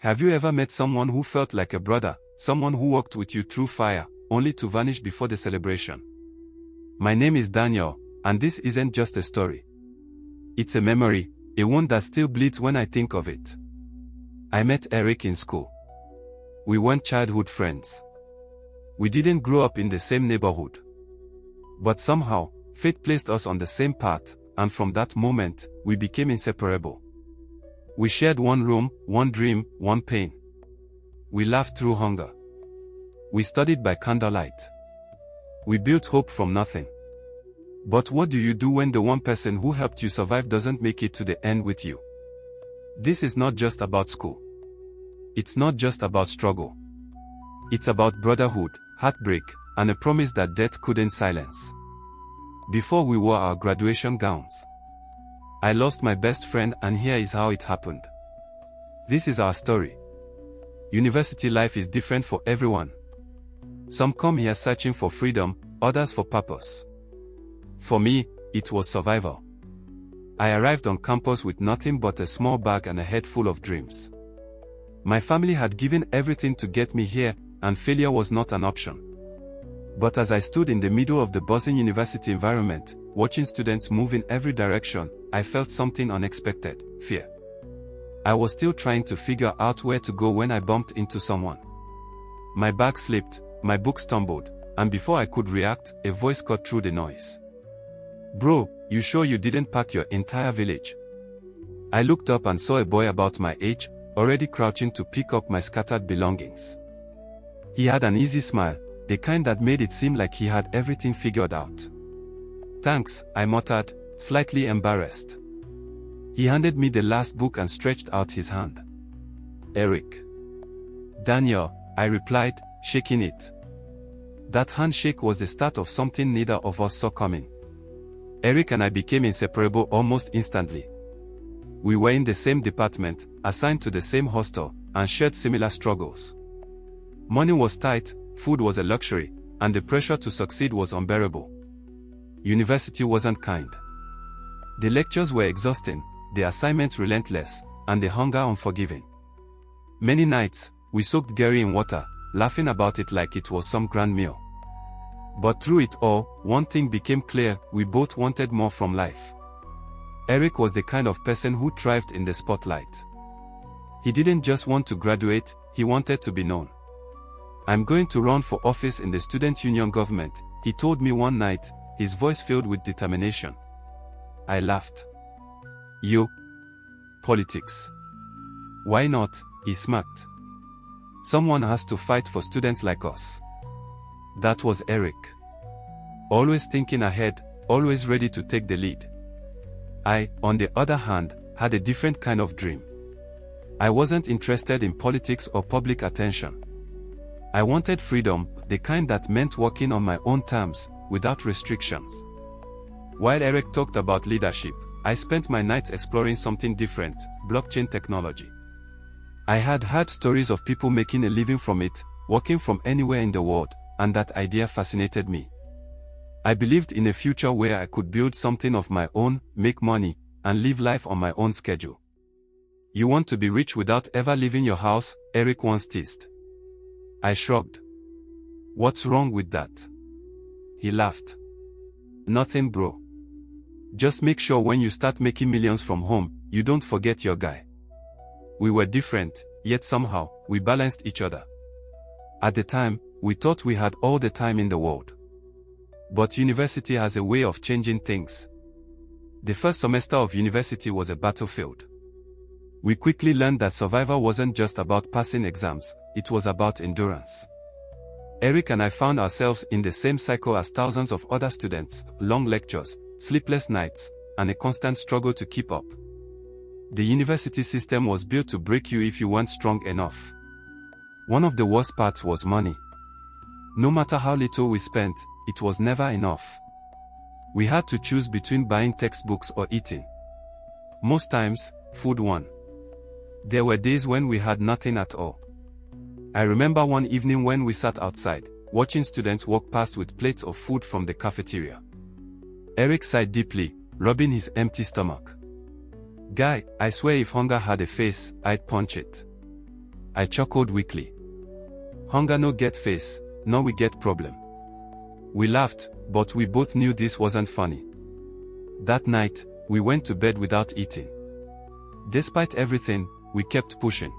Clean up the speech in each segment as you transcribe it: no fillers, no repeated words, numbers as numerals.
Have you ever met someone who felt like a brother, someone who walked with you through fire, only to vanish before the celebration? My name is Daniel, and this isn't just a story. It's a memory, a wound that still bleeds when I think of it. I met Eric in school. We weren't childhood friends. We didn't grow up in the same neighborhood. But somehow, fate placed us on the same path, and from that moment, we became inseparable. We shared one room, one dream, one pain. We laughed through hunger. We studied by candlelight. We built hope from nothing. But what do you do when the one person who helped you survive doesn't make it to the end with you? This is not just about school. It's not just about struggle. It's about brotherhood, heartbreak, and a promise that death couldn't silence. Before we wore our graduation gowns, I lost my best friend, and here is how it happened. This is our story. University life is different for everyone. Some come here searching for freedom, others for purpose. For me, it was survival. I arrived on campus with nothing but a small bag and a head full of dreams. My family had given everything to get me here, and failure was not an option. But as I stood in the middle of the buzzing university environment, watching students move in every direction, I felt something unexpected: fear. I was still trying to figure out where to go when I bumped into someone. My bag slipped, my book stumbled, and before I could react, a voice cut through the noise. "Bro, you sure you didn't pack your entire village?" I looked up and saw a boy about my age, already crouching to pick up my scattered belongings. He had an easy smile, the kind that made it seem like he had everything figured out. "Thanks," I muttered, slightly embarrassed. He handed me the last book and stretched out his hand. "Eric." "Daniel," I replied, shaking it. That handshake was the start of something neither of us saw coming. Eric and I became inseparable almost instantly. We were in the same department, assigned to the same hostel, and shared similar struggles. Money was tight, food was a luxury, and the pressure to succeed was unbearable. University wasn't kind. The lectures were exhausting, the assignments relentless, and the hunger unforgiving. Many nights, we soaked Gary in water, laughing about it like it was some grand meal. But through it all, one thing became clear: we both wanted more from life. Eric was the kind of person who thrived in the spotlight. He didn't just want to graduate, he wanted to be known. "I'm going to run for office in the student union government," he told me one night, his voice filled with determination. I laughed. "You? Politics? Why not?" he smirked. "Someone has to fight for students like us." That was Eric. Always thinking ahead, always ready to take the lead. I, on the other hand, had a different kind of dream. I wasn't interested in politics or public attention. I wanted freedom, the kind that meant working on my own terms, without restrictions. While Eric talked about leadership, I spent my nights exploring something different: blockchain technology. I had heard stories of people making a living from it, working from anywhere in the world, and that idea fascinated me. I believed in a future where I could build something of my own, make money, and live life on my own schedule. "You want to be rich without ever leaving your house?" Eric once teased. I shrugged. "What's wrong with that?" He laughed. "Nothing, bro. Just make sure when you start making millions from home, you don't forget your guy." We were different, yet somehow, we balanced each other. At the time, we thought we had all the time in the world. But university has a way of changing things. The first semester of university was a battlefield. We quickly learned that survival wasn't just about passing exams, it was about endurance. Eric and I found ourselves in the same cycle as thousands of other students: long lectures, sleepless nights, and a constant struggle to keep up. The university system was built to break you if you weren't strong enough. One of the worst parts was money. No matter how little we spent, it was never enough. We had to choose between buying textbooks or eating. Most times, food won. There were days when we had nothing at all. I remember one evening when we sat outside, watching students walk past with plates of food from the cafeteria. Eric sighed deeply, rubbing his empty stomach. "Guy, I swear if hunger had a face, I'd punch it." I chuckled weakly. Hunger no get face, no we get problem. We laughed, but we both knew this wasn't funny. That night, we went to bed without eating. Despite everything, we kept pushing.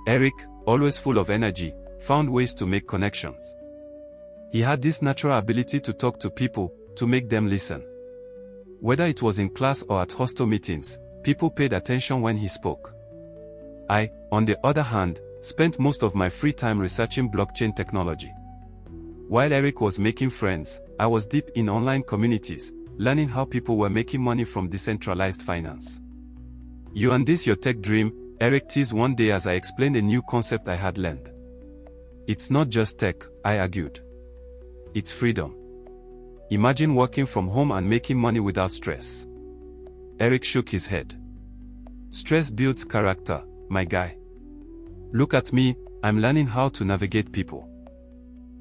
Eric, always full of energy, found ways to make connections. He had this natural ability to talk to people, to make them listen. Whether it was in class or at hostel meetings, people paid attention when he spoke. I, on the other hand, spent most of my free time researching blockchain technology. While Eric was making friends, I was deep in online communities, learning how people were making money from decentralized finance. You and this your tech dream, Eric teased one day as I explained a new concept I had learned. It's not just tech, I argued. It's freedom. Imagine working from home and making money without stress. Eric shook his head. Stress builds character, my guy. Look at me, I'm learning how to navigate people.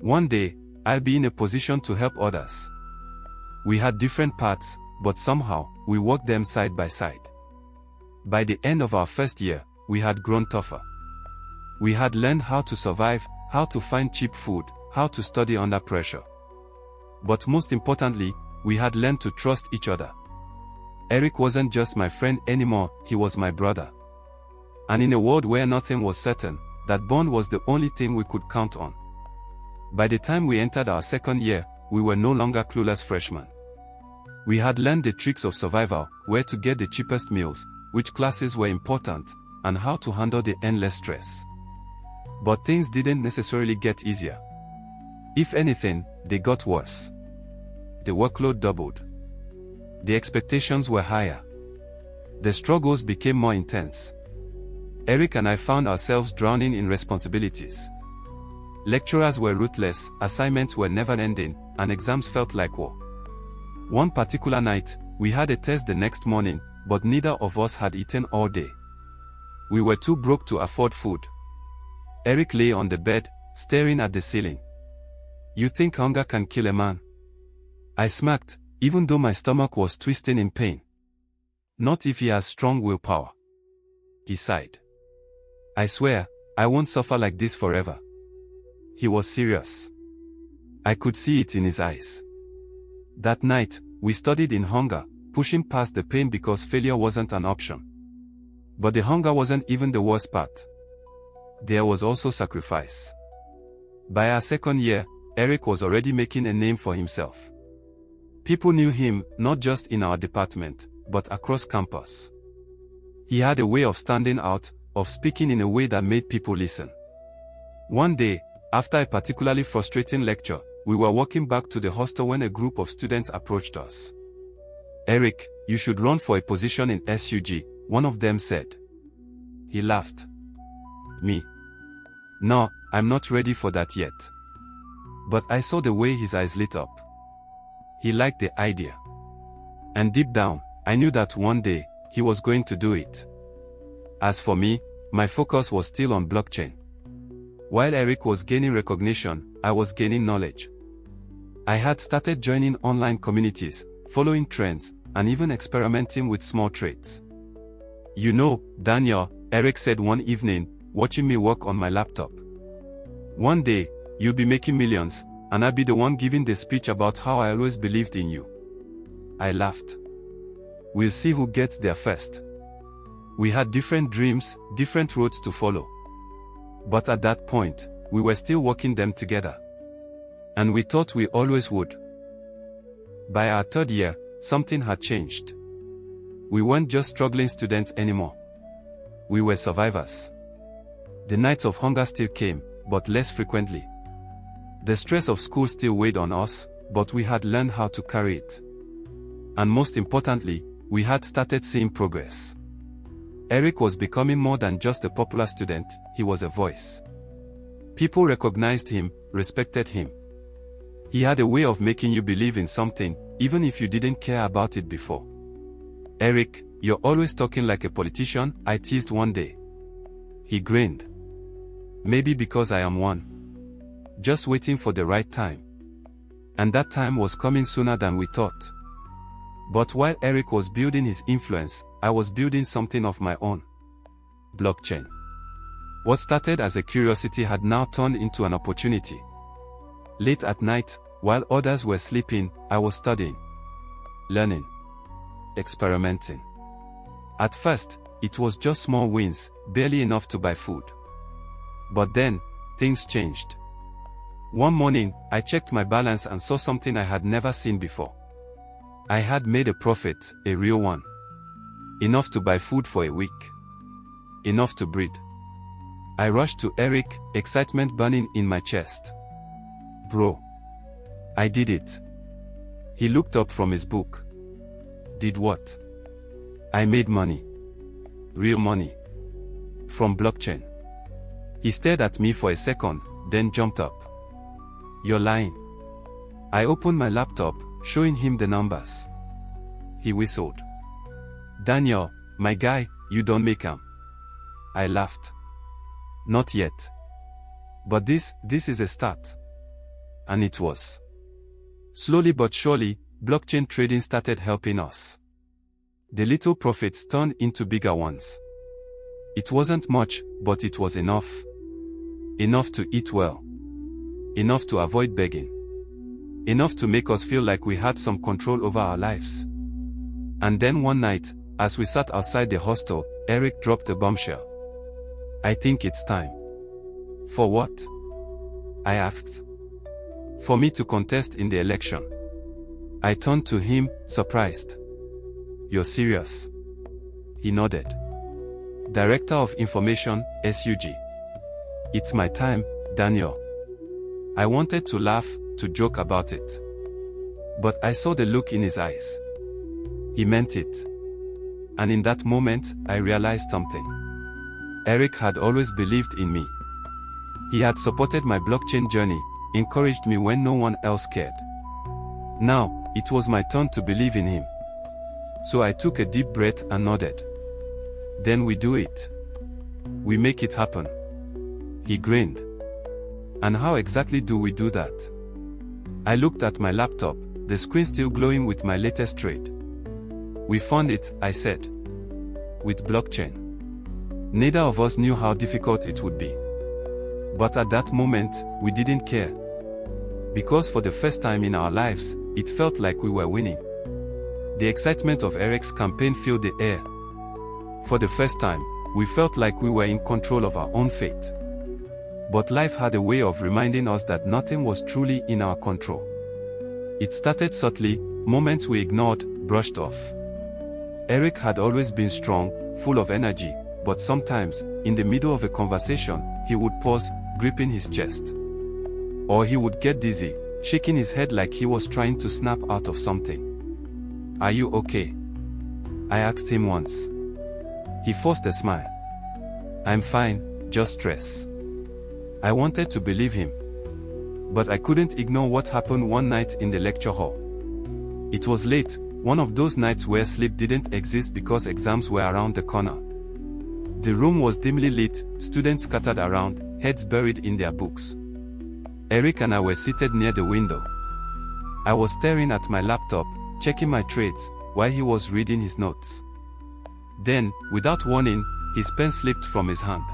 One day, I'll be in a position to help others. We had different paths, but somehow, we walked them side by side. By the end of our first year, we had grown tougher. We had learned how to survive, how to find cheap food, how to study under pressure. But most importantly, we had learned to trust each other. Eric wasn't just my friend anymore, he was my brother. And in a world where nothing was certain, that bond was the only thing we could count on. By the time we entered our second year, we were no longer clueless freshmen. We had learned the tricks of survival, where to get the cheapest meals, which classes were important, and how to handle the endless stress. But things didn't necessarily get easier. If anything, they got worse. The workload doubled. The expectations were higher. The struggles became more intense. Eric and I found ourselves drowning in responsibilities. Lecturers were ruthless, assignments were never-ending, and exams felt like war. One particular night, we had a test the next morning, but neither of us had eaten all day. We were too broke to afford food. Eric lay on the bed, staring at the ceiling. You think hunger can kill a man? I smirked, even though my stomach was twisting in pain. Not if he has strong willpower. He sighed. I swear, I won't suffer like this forever. He was serious. I could see it in his eyes. That night, we studied in hunger, pushing past the pain because failure wasn't an option. But the hunger wasn't even the worst part. There was also sacrifice. By our second year, Eric was already making a name for himself. People knew him, not just in our department, but across campus. He had a way of standing out, of speaking in a way that made people listen. One day, after a particularly frustrating lecture, we were walking back to the hostel when a group of students approached us. Eric, you should run for a position in SUG, one of them said. He laughed. Me? No, I'm not ready for that yet. But I saw the way his eyes lit up. He liked the idea. And deep down, I knew that one day, he was going to do it. As for me, my focus was still on blockchain. While Eric was gaining recognition, I was gaining knowledge. I had started joining online communities, following trends, and even experimenting with small trades. You know, Daniel, Eric said one evening, watching me work on my laptop. One day, you'll be making millions, and I'll be the one giving the speech about how I always believed in you. I laughed. We'll see who gets there first. We had different dreams, different roads to follow. But at that point, we were still walking them together. And we thought we always would. By our third year, something had changed. We weren't just struggling students anymore. We were survivors. The nights of hunger still came, but less frequently. The stress of school still weighed on us, but we had learned how to carry it. And most importantly, we had started seeing progress. Eric was becoming more than just a popular student, he was a voice. People recognized him, respected him. He had a way of making you believe in something, even if you didn't care about it before. Eric, you're always talking like a politician, I teased one day. He grinned. Maybe because I am one. Just waiting for the right time. And that time was coming sooner than we thought. But while Eric was building his influence, I was building something of my own. Blockchain. What started as a curiosity had now turned into an opportunity. Late at night, while others were sleeping, I was studying, learning, experimenting. At first, it was just small wins, barely enough to buy food. But then, things changed. One morning, I checked my balance and saw something I had never seen before. I had made a profit, a real one. Enough to buy food for a week. Enough to breathe. I rushed to Eric, excitement burning in my chest. Bro. I did it. He looked up from his book. Did what? I made money. Real money. From blockchain. He stared at me for a second, then jumped up. You're lying. I opened my laptop, showing him the numbers. He whistled. Daniel, my guy, you don't make 'em. I laughed. Not yet. But this is a start. And it was. Slowly but surely, blockchain trading started helping us. The little profits turned into bigger ones. It wasn't much, but it was enough. Enough to eat well. Enough to avoid begging. Enough to make us feel like we had some control over our lives. And then one night, as we sat outside the hostel, Eric dropped a bombshell. I think it's time. For what? I asked. For me to contest in the election. I turned to him, surprised. You're serious? He nodded. Director of Information, SUG. It's my time, Daniel. I wanted to laugh, to joke about it. But I saw the look in his eyes. He meant it. And in that moment, I realized something. Eric had always believed in me. He had supported my blockchain journey, encouraged me when no one else cared. Now, it was my turn to believe in him. So I took a deep breath and nodded. Then we do it. We make it happen. He grinned. And how exactly do we do that? I looked at my laptop, the screen still glowing with my latest trade. We found it, I said. With blockchain. Neither of us knew how difficult it would be. But at that moment, we didn't care. Because for the first time in our lives, it felt like we were winning. The excitement of Eric's campaign filled the air. For the first time, we felt like we were in control of our own fate. But life had a way of reminding us that nothing was truly in our control. It started subtly, moments we ignored, brushed off. Eric had always been strong, full of energy, but sometimes, in the middle of a conversation, he would pause, gripping his chest. Or he would get dizzy, shaking his head like he was trying to snap out of something. Are you okay? I asked him once. He forced a smile. I'm fine, just stress. I wanted to believe him. But I couldn't ignore what happened one night in the lecture hall. It was late, one of those nights where sleep didn't exist because exams were around the corner. The room was dimly lit, students scattered around, heads buried in their books. Eric and I were seated near the window. I was staring at my laptop, checking my trades, while he was reading his notes. Then, without warning, his pen slipped from his hand.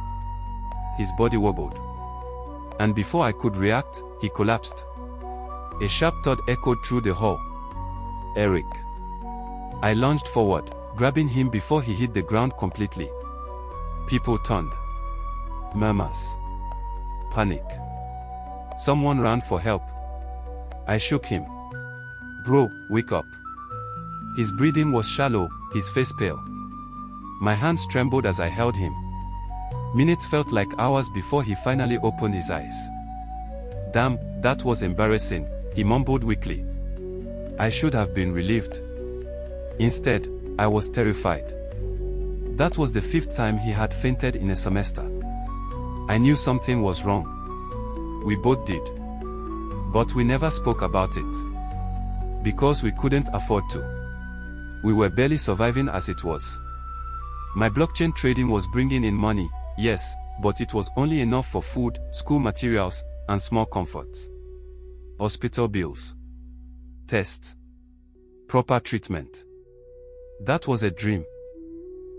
His body wobbled. And before I could react, he collapsed. A sharp thud echoed through the hall. Eric. I lunged forward, grabbing him before he hit the ground completely. People turned. Murmurs. Panic. Someone ran for help. I shook him. Bro, wake up. His breathing was shallow, his face pale. My hands trembled as I held him. Minutes felt like hours before he finally opened his eyes. Damn, that was embarrassing, he mumbled weakly. I should have been relieved. Instead, I was terrified. That was the 5th time he had fainted in a semester. I knew something was wrong. We both did. But we never spoke about it. Because we couldn't afford to. We were barely surviving as it was. My blockchain trading was bringing in money, yes, but it was only enough for food, school materials, and small comforts. Hospital bills. Tests. Proper treatment. That was a dream.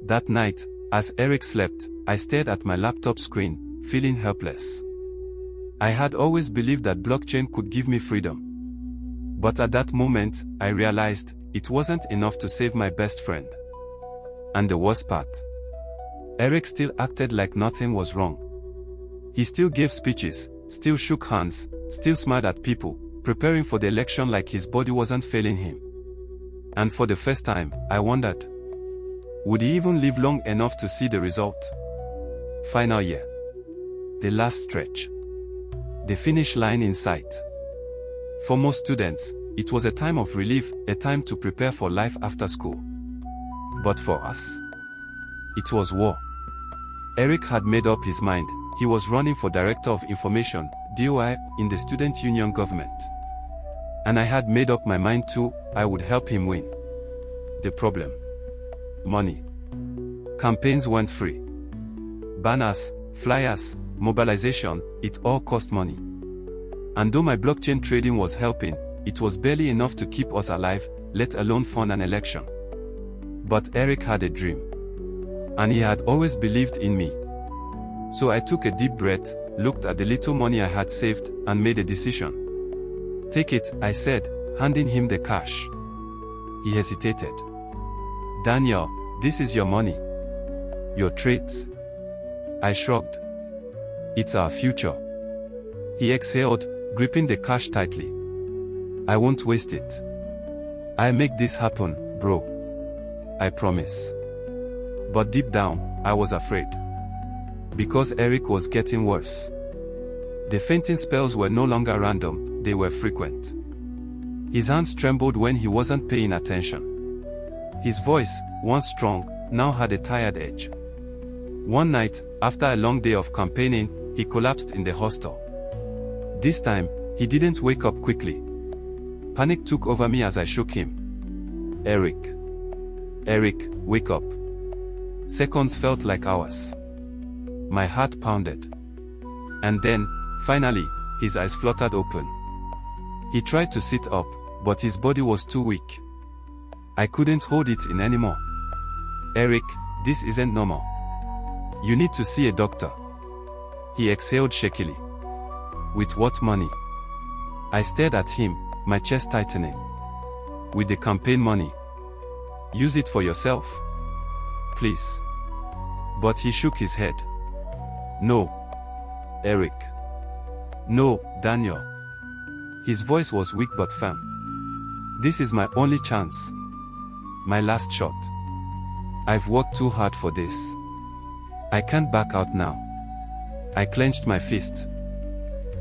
That night, as Eric slept, I stared at my laptop screen, feeling helpless. I had always believed that blockchain could give me freedom. But at that moment, I realized it wasn't enough to save my best friend. And the worst part, Eric still acted like nothing was wrong. He still gave speeches, still shook hands, still smiled at people, preparing for the election like his body wasn't failing him. And for the first time, I wondered, would he even live long enough to see the result? Final year. The last stretch. The finish line in sight. For most students, it was a time of relief, a time to prepare for life after school. But for us, it was war. Eric had made up his mind. He was running for Director of Information, DOI, in the student union government. And I had made up my mind too, I would help him win. The problem? Money. Campaigns weren't free. Banners, flyers, mobilization, it all cost money. And though my blockchain trading was helping, it was barely enough to keep us alive, let alone fund an election. But Eric had a dream. And he had always believed in me. So I took a deep breath, looked at the little money I had saved, and made a decision. Take it, I said, handing him the cash. He hesitated. Daniel, this is your money. Your traits. I shrugged. It's our future. He exhaled, gripping the cash tightly. I won't waste it. I'll make this happen, bro. I promise. But deep down, I was afraid. Because Eric was getting worse. The fainting spells were no longer random, they were frequent. His hands trembled when he wasn't paying attention. His voice, once strong, now had a tired edge. One night, after a long day of campaigning, he collapsed in the hostel. This time, he didn't wake up quickly. Panic took over me as I shook him. Eric. Eric, wake up. Seconds felt like hours. My heart pounded. And then, finally, his eyes fluttered open. He tried to sit up, but his body was too weak. I couldn't hold it in anymore. Eric, this isn't normal. You need to see a doctor. He exhaled shakily. With what money? I stared at him, my chest tightening. With the campaign money. Use it for yourself. Please. But he shook his head. No. Eric. No, Daniel. His voice was weak but firm. This is my only chance. My last shot. I've worked too hard for this. I can't back out now. I clenched my fist.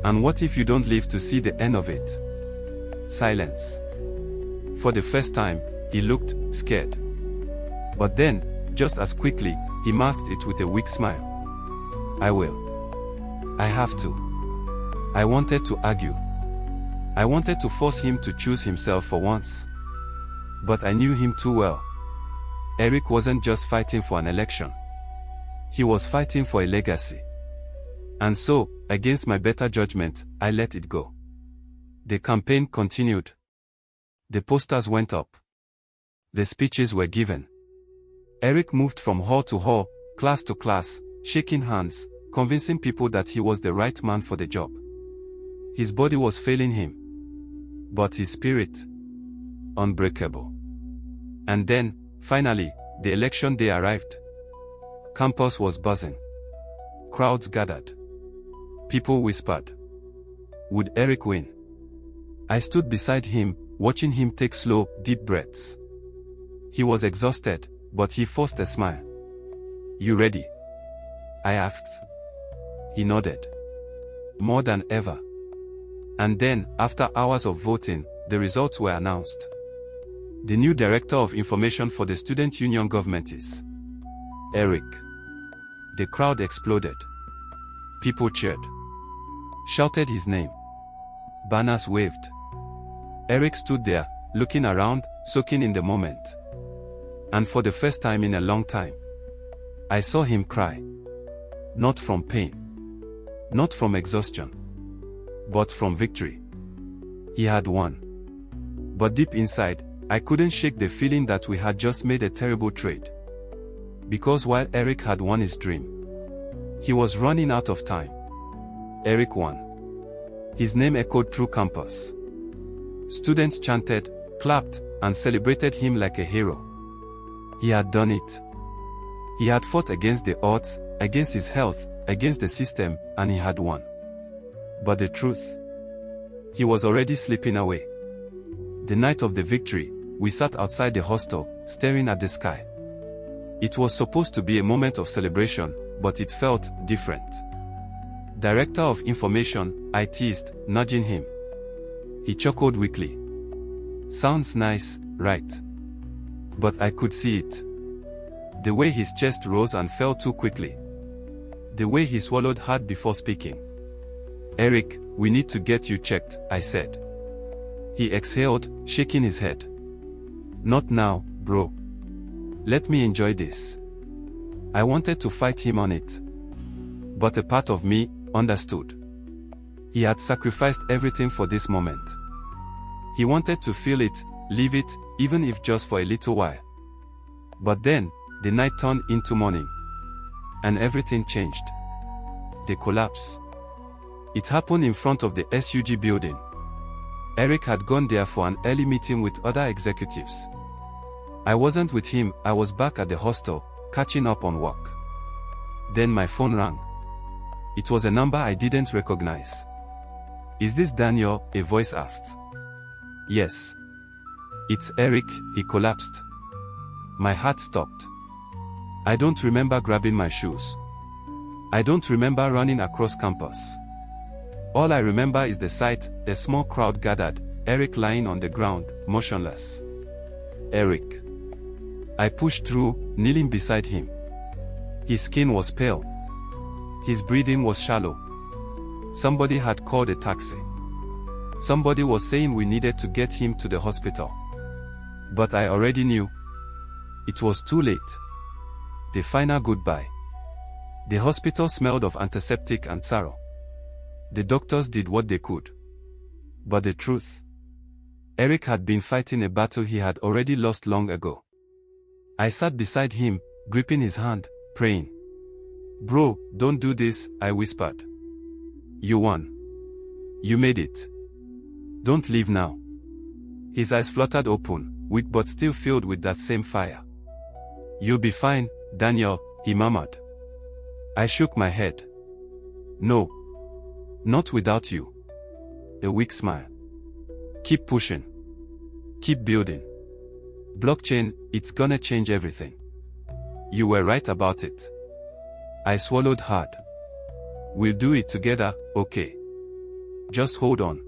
And what if you don't live to see the end of it? Silence. For the first time, he looked scared. But then, just as quickly, he masked it with a weak smile. I will. I have to. I wanted to argue. I wanted to force him to choose himself for once. But I knew him too well. Eric wasn't just fighting for an election. He was fighting for a legacy. And so, against my better judgment, I let it go. The campaign continued. The posters went up. The speeches were given. Eric moved from hall to hall, class to class, shaking hands, convincing people that he was the right man for the job. His body was failing him. But his spirit, unbreakable. And then, finally, the election day arrived. Campus was buzzing. Crowds gathered. People whispered. Would Eric win? I stood beside him, watching him take slow, deep breaths. He was exhausted, but he forced a smile. You ready? I asked. He nodded. More than ever. And then, after hours of voting, the results were announced. The new Director of Information for the Student Union government is Eric. The crowd exploded. People cheered. Shouted his name. Banners waved. Eric stood there, looking around, soaking in the moment. And for the first time in a long time, I saw him cry. Not from pain. Not from exhaustion. But from victory. He had won. But deep inside, I couldn't shake the feeling that we had just made a terrible trade. Because while Eric had won his dream, He was running out of time. Eric won. His name echoed through campus. Students chanted, clapped, and celebrated him like a hero. He had done it. He had fought against the odds, against his health, against the system, and he had won. But the truth? He was already slipping away. The night of the victory, we sat outside the hostel, staring at the sky. It was supposed to be a moment of celebration, but it felt different. Director of Information, I teased, nudging him. He chuckled weakly. Sounds nice, right? But I could see it. The way his chest rose and fell too quickly. The way he swallowed hard before speaking. Eric, we need to get you checked, I said. He exhaled, shaking his head. Not now, bro. Let me enjoy this. I wanted to fight him on it. But a part of me understood. He had sacrificed everything for this moment. He wanted to feel it, live it, even if just for a little while. But then, the night turned into morning. And everything changed. The collapse. It happened in front of the SUG building. Eric had gone there for an early meeting with other executives. I wasn't with him, I was back at the hostel, catching up on work. Then my phone rang. It was a number I didn't recognize. Is this Daniel? A voice asked. Yes. It's Eric, he collapsed. My heart stopped. I don't remember grabbing my shoes. I don't remember running across campus. All I remember is the sight, a small crowd gathered, Eric lying on the ground, motionless. Eric. I pushed through, kneeling beside him. His skin was pale. His breathing was shallow. Somebody had called a taxi. Somebody was saying we needed to get him to the hospital. But I already knew. It was too late. The final goodbye. The hospital smelled of antiseptic and sorrow. The doctors did what they could. But the truth? Eric had been fighting a battle he had already lost long ago. I sat beside him, gripping his hand, praying. Bro, don't do this, I whispered. You won. You made it. Don't leave now. His eyes fluttered open, weak but still filled with that same fire. You'll be fine, Daniel, he murmured. I shook my head. No. Not without you. A weak smile. Keep pushing. Keep building. Blockchain, it's gonna change everything. You were right about it. I swallowed hard. We'll do it together, okay? Just hold on.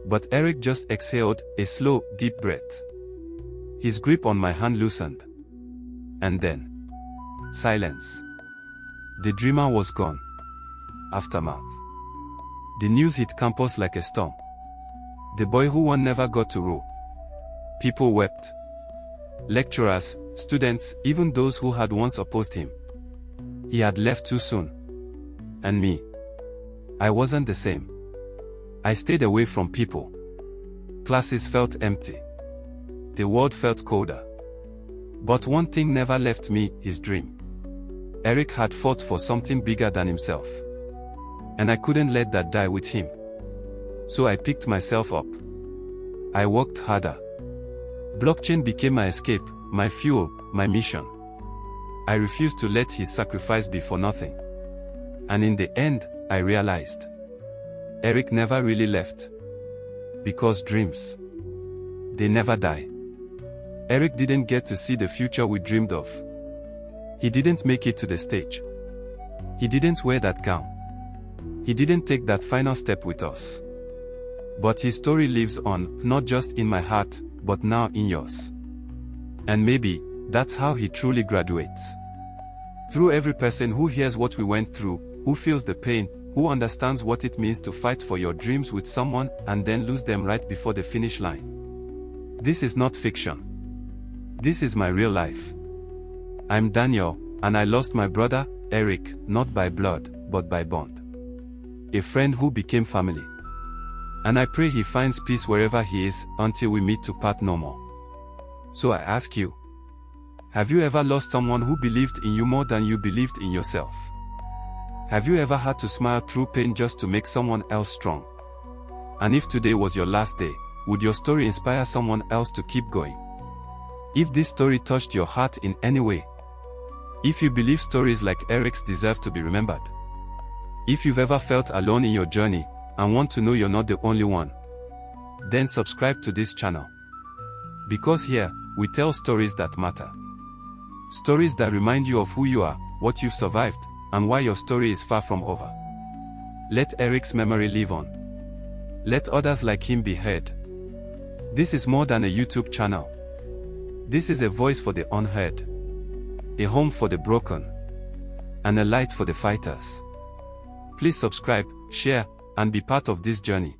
But Eric just exhaled, a slow, deep breath. His grip on my hand loosened. And then, silence. The dreamer was gone. Aftermath. The news hit campus like a storm. The boy who won never got to row. People wept. Lecturers, students, even those who had once opposed him. He had left too soon. And me. I wasn't the same. I stayed away from people. Classes felt empty. The world felt colder. But one thing never left me, his dream. Eric had fought for something bigger than himself. And I couldn't let that die with him. So I picked myself up. I worked harder. Blockchain became my escape, my fuel, my mission. I refused to let his sacrifice be for nothing. And in the end, I realized. Eric never really left. Because dreams. They never die. Eric didn't get to see the future we dreamed of. He didn't make it to the stage. He didn't wear that gown. He didn't take that final step with us. But his story lives on, not just in my heart, but now in yours. And maybe, that's how he truly graduates. Through every person who hears what we went through, who feels the pain, who understands what it means to fight for your dreams with someone and then lose them right before the finish line. This is not fiction. This is my real life. I'm Daniel, and I lost my brother, Eric, not by blood, but by bond. A friend who became family. And I pray he finds peace wherever he is, until we meet to part no more. So I ask you, have you ever lost someone who believed in you more than you believed in yourself? Have you ever had to smile through pain just to make someone else strong? And if today was your last day, would your story inspire someone else to keep going? If this story touched your heart in any way, if you believe stories like Eric's deserve to be remembered, if you've ever felt alone in your journey and want to know you're not the only one, then subscribe to this channel. Because here, we tell stories that matter. Stories that remind you of who you are, what you've survived, and why your story is far from over. Let Eric's memory live on. Let others like him be heard. This is more than a YouTube channel. This is a voice for the unheard, a home for the broken, and a light for the fighters. Please subscribe, share, and be part of this journey.